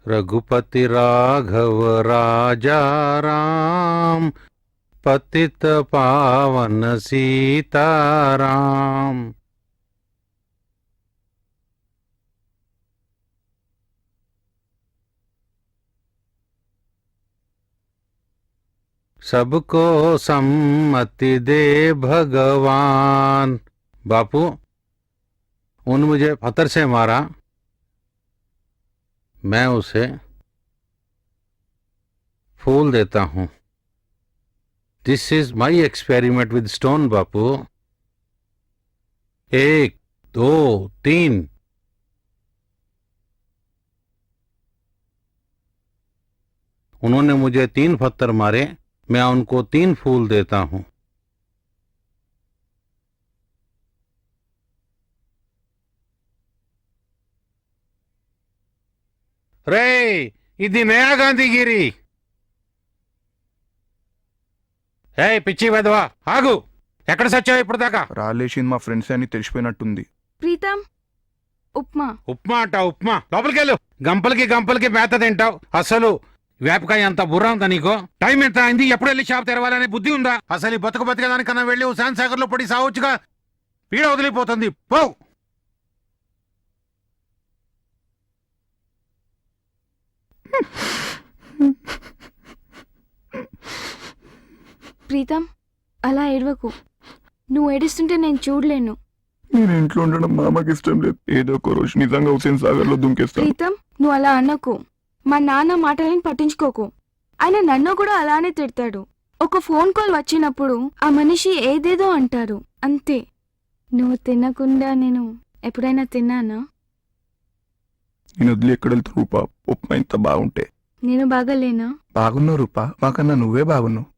रघुपति राघव राजा राम पतित पावन सीताराम। सबको सम्मति दे भगवान। बापू, उन मुझे पत्थर से मारा, मैं उसे फूल देता हूं। This is my experiment with stone बापू। 1 2 3। उन्होंने मुझे 3 पत्थर मारे, मैं उनको 3 फूल देता हूं। రే, ఇది నయా గాంధీగిరి. ఏయ్ పిచ్చి వెధవా, ఆగు. ఎక్కడ సచ్చావు ఇప్పుడు దాకా? రాలేసింది మా ఫ్రెండ్స్ అని తెలిసిపోయినట్టుంది. ప్రీతం, ఉప్మా. ఉప్మా అంటావు? ఉప్మా లోపలికెళ్ళు. గంపలకి మేత తింటావు. అసలు వేపకాయ అంత బుర్ర ఉందా నీకు? టైం ఎంత అయింది? ఎప్పుడు వెళ్ళి షాప్ తెరవాలనే బుద్ధి ఉందా? అసలు ఈ బతకదానికన్నా వెళ్ళి శాంతి సాగర్ లో పడి సావచ్చుగా. పీడ వదిలిపోతుంది. పో. ప్రీతం, అలా ఏడవకు. నువ్వు ఏడుస్తుంటే నేను చూడలేను. నేను ఇంట్లో ఉండడం మా అమ్మకి ఇష్టం లేదు. ఏదో ఒక రోజు నిజంగా హుసేన్ సాగర్ లో దుంకేస్తాను. ప్రీతం, నువ్వు అలా అనకు. మా నాన్న మాటలను పట్టించుకోకు. ఆయన నన్ను కూడా అలానే తిడతాడు. ఒక ఫోన్ కాల్ వచ్చినప్పుడు ఆ మనిషి ఏదేదో అంటారు, అంతే. నువ్వు తినకుండా నేను ఎప్పుడైనా తిన్నానా? నేను వదిలి ఎక్కడ వెళ్తా రూపా? ఉప్మా ఇంత బాగుంటే. నేను బాగాలేనా? బాగున్నావు రూపా, మాకన్నా నువ్వే బాగున్నావు.